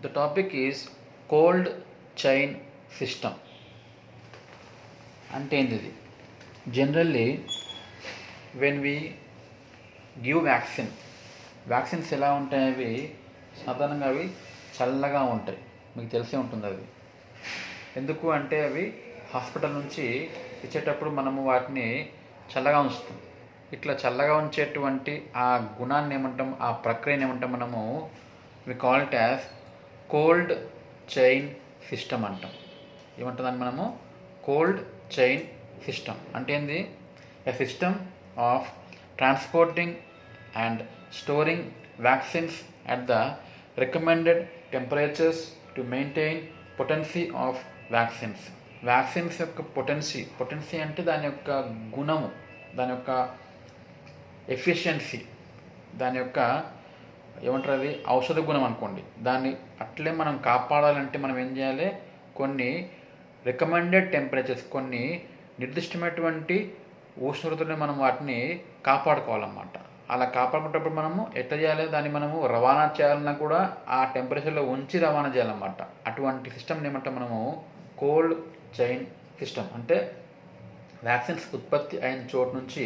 The topic is cold chain system. అంటే ఏంటిది? Generally when we give vaccines ఎలా ఉంటాయి? అవి సాధారణంగా అవి చల్లగా ఉంటాయి, మీకు తెలిసే ఉంటుంది అది. ఎందుకు అంటే అవి హాస్పిటల్ నుంచి ఇచ్చేటప్పుడు మనము వాటిని చల్లగా ఉంచుతాం. ఇట్లా చల్లగా ఉంచేటువంటి ఆ గుణాన్ని ఏమంటాం, ఆ ప్రక్రియను ఏమంటాం మనము, we call it as cold chain system అంటాం. ఏమంటుందని మనము కోల్డ్ చైన్ సిస్టమ్ అంటే ఏంది? A system of transporting and storing vaccines at the recommended temperatures to maintain potency of vaccines యొక్క పొటెన్సీ అంటే దాని యొక్క గుణము, దాని యొక్క ఎఫిషియన్సీ, దాని యొక్క ఏమంటారు, అది ఔషధ గుణం అనుకోండి. దాన్ని అట్లే మనం కాపాడాలంటే మనం ఏం చేయాలి? కొన్ని రికమెండెడ్ టెంపరేచర్స్, కొన్ని నిర్దిష్టమైనటువంటి ఉష్ణోగ్రతలను మనం వాటిని కాపాడుకోవాలన్నమాట. అలా కాపాడుకునేటప్పుడు మనము ఎట్లా చేయాలి? దాన్ని మనము రవాణా చేయాలన్నా కూడా ఆ టెంపరేచర్లో ఉంచి రవాణా చేయాలన్నమాట. అటువంటి సిస్టమ్ని ఏమంటాం మనము కోల్డ్ చైన్ సిస్టమ్. అంటే వ్యాక్సిన్స్ ఉత్పత్తి అయిన చోటు నుంచి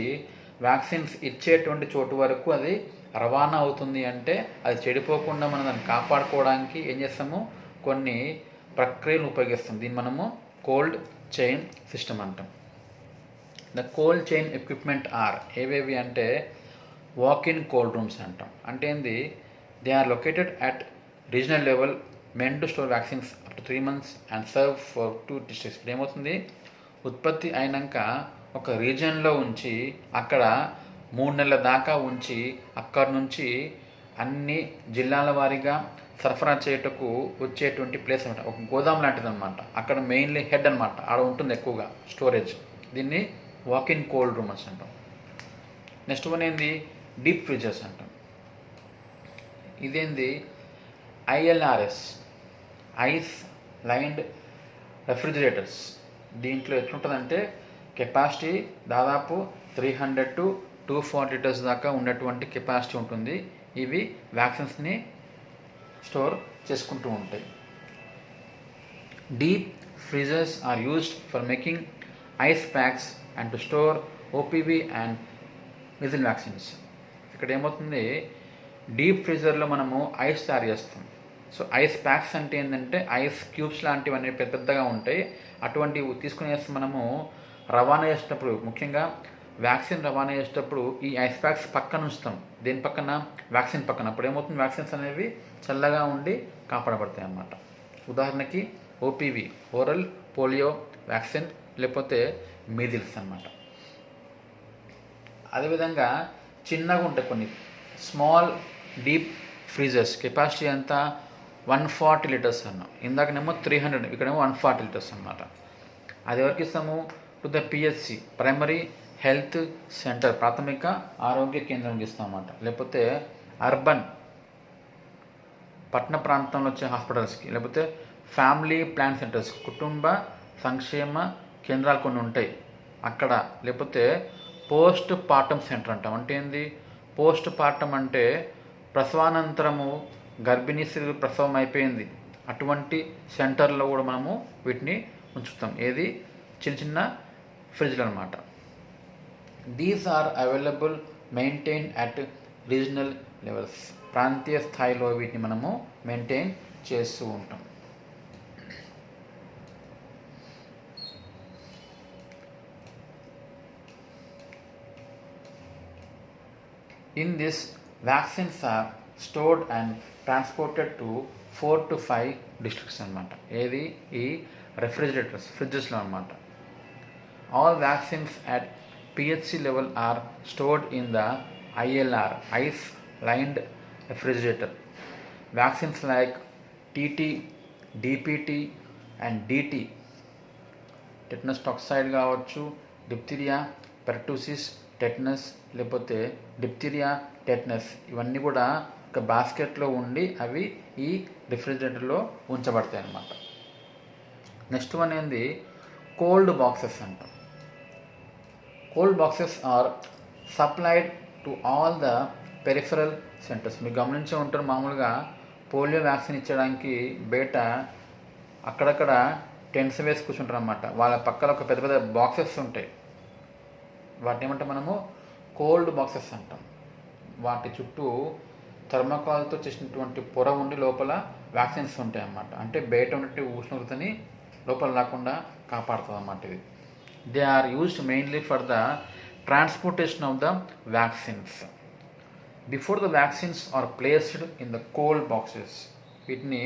వ్యాక్సిన్స్ ఇచ్చేటువంటి చోటు వరకు అది రవాణా అవుతుంది. అంటే అది చెడిపోకుండా మనం దాన్ని కాపాడుకోవడానికి ఏం చేస్తాము? కొన్ని ప్రక్రియలు ఉపయోగిస్తాం. దీన్ని మనము కోల్డ్ చైన్ సిస్టమ్ అంటాం. The cold chain equipment are ఏవేవి అంటే వాక్-ఇన్ కోల్డ్ రూమ్స్ అంటాం. అంటే ఏంది? They are located at regional level meant to store vaccines up to 3 months and serve for 2 districts. ఇక్కడ ఏమవుతుంది? ఉత్పత్తి అయినాక ఒక రీజియన్లో ఉంచి అక్కడ 3 నెలల దాకా ఉంచి అక్కడి నుంచి అన్ని జిల్లాల వారీగా సరఫరా చేయటకు వచ్చేటువంటి ప్లేస్ అనమాట. ఒక గోదాం లాంటిది అనమాట. అక్కడ మెయిన్లీ హెడ్ అనమాట, ఆడ ఉంటుంది ఎక్కువగా స్టోరేజ్. దీన్ని వాక్-ఇన్ కోల్డ్ రూమ్స్ అంటాం. నెక్స్ట్ వన్ ఏంది? డీప్ ఫ్రిడ్జెస్ అంటాం. ఇదేంది? ILRS, ice lined refrigerators. దీంట్లో ఎట్లుంటుందంటే కెపాసిటీ దాదాపు 300 to 240 liters దాకా ఉన్నటువంటి కెపాసిటీ ఉంటుంది. ఇవి వ్యాక్సిన్స్ని స్టోర్ చేసుకుంటూ ఉంటాయి. Deep freezers are used for making ice packs and to store OPV and measles vaccines. ఇక్కడ ఏమవుతుంది? డీప్ ఫ్రీజర్లో మనము ఐస్ తయారు చేస్తాం. సో ఐస్ ప్యాక్స్ అంటే ఏంటంటే ఐస్ క్యూబ్స్ లాంటివన్నీ పెద్దగా ఉంటాయి. అటువంటివి తీసుకుని వేస్తే మనము రవాణా చేసేటప్పుడు, ముఖ్యంగా వ్యాక్సిన్ రవాణా చేసేటప్పుడు ఈ ఐస్ ప్యాక్స్ పక్కన ఉంచుతాం. దేని పక్కన? వ్యాక్సిన్ పక్కన. అప్పుడు ఏమవుతుంది? వ్యాక్సిన్స్ అనేవి చల్లగా ఉండి కాపాడబడతాయి అన్నమాట. ఉదాహరణకి OPV, ఓరల్ పోలియో వ్యాక్సిన్, లేకపోతే మీజిల్స్ అన్నమాట. అదేవిధంగా చిన్నగా ఉంటాయి కొన్ని స్మాల్ డీప్ ఫ్రీజర్స్. కెపాసిటీ అంతా 140 liters అన్నాం. ఇందాకనేమో 300, ఇక్కడేమో 140 liters అన్నమాట. అది ఎవరికి ఇస్తాము? To the PHC, primary health centre, ప్రాథమిక ఆరోగ్య కేంద్రంకి ఇస్తాం అన్నమాట. లేకపోతే అర్బన్, పట్టణ ప్రాంతంలో వచ్చే హాస్పిటల్స్కి, లేకపోతే ఫ్యామిలీ ప్లాన్ సెంటర్స్, కుటుంబ సంక్షేమ కేంద్రాలు కొన్ని ఉంటాయి అక్కడ. లేకపోతే పోస్ట్ పార్టమ్ సెంటర్ అంటాం. అంటే ఏంది? పోస్ట్ పార్టమ్ అంటే ప్రసవానంతరము గర్భిణీ స్త్రీలు ప్రసవం అయిపోయింది, అటువంటి సెంటర్లో కూడా మనము వీటిని ఉంచుతాం. ఏది? చిన్న చిన్న ఫ్రిడ్జ్లు అనమాట. These are available maintain at regional levels. ప్రాంతీయ స్థాయిలో వీటిని మనము మెయింటైన్ చేస్తూ ఉంటాం. In this, vaccines are stored and transported to 4 to 5 districts అన్నమాట. ఏది? ఈ రెఫ్రిజిరేటర్స్, ఫ్రిడ్జెస్లో అన్నమాట. All vaccines at PHC level or stored in the ILR, ice lined refrigerator. Vaccines like TT, DPT and DT, tetanus toxoid కావచ్చు, diphtheria, పెర్టూసిస్, tetanus, లేకపోతే diphtheria, tetanus, ఇవన్నీ కూడా ఒక బాస్కెట్లో ఉండి అవి ఈ రిఫ్రిజిరేటర్లో ఉంచబడతాయి అన్నమాట. నెక్స్ట్ వన్ ఏంది? కోల్డ్ బాక్సెస్ అంటాం. Cold boxes are supplied to all the peripheral centres. మీరు గమనించే ఉంటారు, మామూలుగా పోలియో వ్యాక్సిన్ ఇచ్చడానికి బయట అక్కడక్కడ టెంట్స్ వేసి కూర్చుంటారు అన్నమాట. వాళ్ళ పక్కన ఒక పెద్ద పెద్ద బాక్సెస్ ఉంటాయి. వాటిని ఏమంటాం మనము కోల్డ్ బాక్సెస్ అంటాం. వాటి చుట్టూ థర్మోకాల్తో చేసినటువంటి పొర ఉండి లోపల వ్యాక్సిన్స్ ఉంటాయి అన్నమాట. అంటే బయట ఉన్నట్టు ఉష్ణోగ్రతని లోపల రాకుండా కాపాడుతుంది అన్నమాట ఇది. They are used mainly for the transportation of the vaccines. Before the vaccines are placed in the cold boxes. వీటిని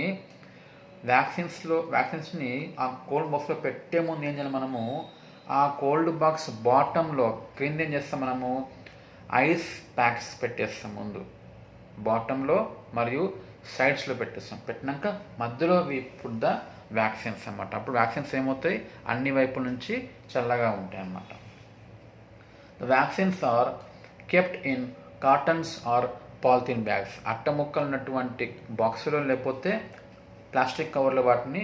వ్యాక్సిన్స్ని ఆ కోల్డ్ బాక్స్లో పెట్టే ముందు ఏం చేయాలి మనము, ఆ కోల్డ్ బాక్స్ బాటంలో క్రింద ఏం చేస్తాం మనము ఐస్ ప్యాక్స్ పెట్టేస్తాం. ముందు బాటంలో మరియు సైడ్స్లో పెట్టేస్తాం. పెట్టినాక మధ్యలో వి పుట్ ద వ్యాక్సిన్స్ అన్నమాట. అప్పుడు వ్యాక్సిన్స్ ఏమవుతాయి, అన్ని వైపుల నుంచి చల్లగా ఉంటాయి అన్నమాట. The vaccines are kept in cartons or polythene bags. అట్ట ముక్కలు ఉన్నటువంటి బాక్సులో లేకపోతే ప్లాస్టిక్ కవర్లో వాటిని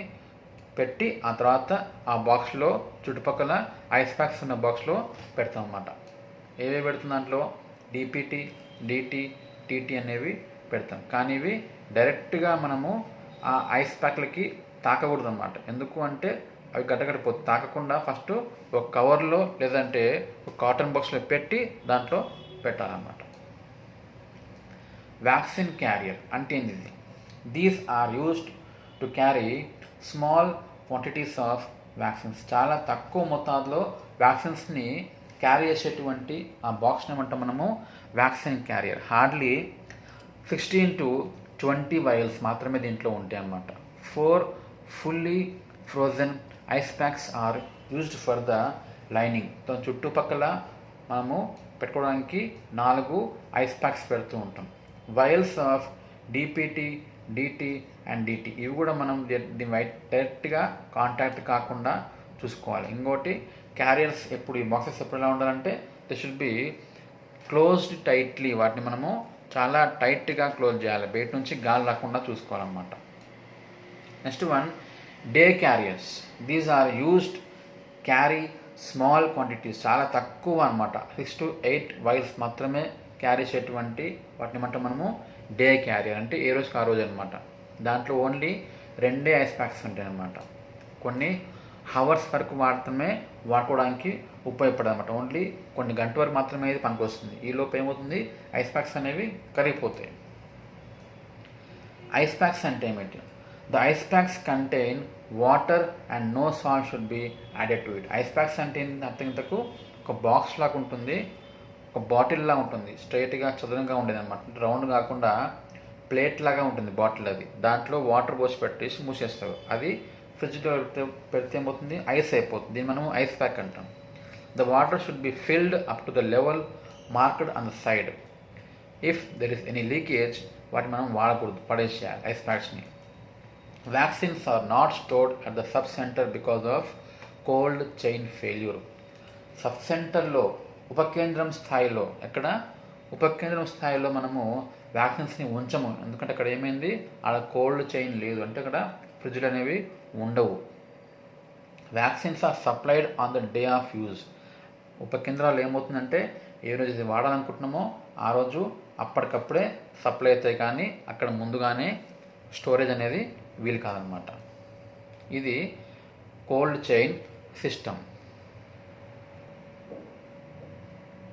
పెట్టి ఆ తర్వాత ఆ బాక్స్లో చుట్టుపక్కల ఐస్ ప్యాక్స్ ఉన్న బాక్స్లో పెడతాం అన్నమాట. ఏవేవి పెడుతుంది దాంట్లో డిపిటి, డిటి, టీటీ అనేవి పెడతాం. కానీ ఇవి డైరెక్ట్గా మనము ఆ ఐస్ ప్యాక్లకి తాకకూడదు అన్నమాట. ఎందుకు అంటే అవి గడ్డగడిపోతుంది. తాకకుండా ఫస్ట్ ఒక కవర్లో లేదంటే ఒక కాటన్ బాక్స్లో పెట్టి దాంట్లో పెట్టాలన్నమాట. వ్యాక్సిన్ క్యారియర్ అంటే ఏంది? These are used to carry small quantities of vaccines. చాలా తక్కువ మొత్తాల్లో వ్యాక్సిన్స్ని క్యారీ చేసేటువంటి ఆ బాక్స్ని ఏమంటాం మనము vaccine carrier. Hardly 16 to 20 vials మాత్రమే దీంట్లో ఉంటాయి అన్నమాట. 4 fully frozen ice packs are used for the lining. చుట్టుపక్కల మనము పెట్టుకోవడానికి 4 ఐస్ ప్యాక్స్ పెడుతూ ఉంటాం. Vials of DPT, DT and DT ఇవి కూడా మనం డైరెక్ట్గా కాంటాక్ట్ కాకుండా చూసుకోవాలి. ఇంకోటి క్యారియర్స్ ఎప్పుడు ఈ బాక్సెస్ ఎప్పుడు ఎలా ఉండాలంటే they should be closed tightly. వాటిని మనము చాలా టైట్గా క్లోజ్ చేయాలి. బయట నుంచి గాలి రాకుండా చూసుకోవాలన్నమాట. Next one day carriers. These are used carry small quantities. చాలా తక్కువ అనమాట. 6 to 8 వైల్స్ మాత్రమే క్యారీ చేసేటువంటి వాటిని ఏమంటాం మనము డే క్యారియర్. అంటే ఏ రోజుకి ఆ రోజు అనమాట. దాంట్లో ఓన్లీ 2 ఐస్ ప్యాక్స్ ఉంటాయి అన్నమాట. కొన్ని హవర్స్ వరకు వాడుకోవడానికి ఉపయోగపడదు అనమాట. ఓన్లీ కొన్ని గంటల వరకు మాత్రమే ఇది పనికి వస్తుంది. ఈ లోపు ఏమవుతుంది, ఐస్ ప్యాక్స్ అనేవి కరిగిపోతాయి. ఐస్ ప్యాక్స్ అంటే ఏమిటి? The ice packs contain water and no salt should be added to it. Ice packs అంటే ఇంతకు ఒక బాక్స్ లాగా ఉంటుంది, ఒక బాటిల్ లాగా ఉంటుంది, స్ట్రైట్గా చదునుగా ఉండేది అనమాట. రౌండ్ కాకుండా ప్లేట్ లాగా ఉంటుంది బాటిల్. అది దాంట్లో వాటర్ పోసి పెట్టేసి మూసేస్తారు. అది ఫ్రిడ్జ్లో పెడితే ఏమవుతుంది, ఐస్ అయిపోతుంది. దీన్ని మనం ఐస్ ప్యాక్ అంటాం. The water should be filled up to the level marked on the side. If there is any leakage వాటిని మనం వాడకూడదు, పడేసేయాలి ఐస్ ప్యాక్స్ని. Vaccines are not stored at the sub centre because of cold chain failure. Sub సెంటర్లో ఉపకేంద్రం స్థాయిలో, ఎక్కడ ఉపకేంద్రం స్థాయిలో మనము వ్యాక్సిన్స్ని ఉంచము. ఎందుకంటే అక్కడ ఏమైంది, అక్కడ కోల్డ్ చైన్ లేదు, అంటే అక్కడ ఫ్రిడ్జ్లు అనేవి ఉండవు. Vaccines are supplied on the day of use. ఉపకేంద్రాలు ఏమవుతుందంటే ఏ రోజు ఇది వాడాలనుకుంటున్నామో ఆ రోజు అప్పటికప్పుడే సప్లై అవుతాయి, కానీ అక్కడ ముందుగానే స్టోరేజ్ అనేది వీలు కాదనమాట. ఇది కోల్డ్ చైన్ సిస్టమ్.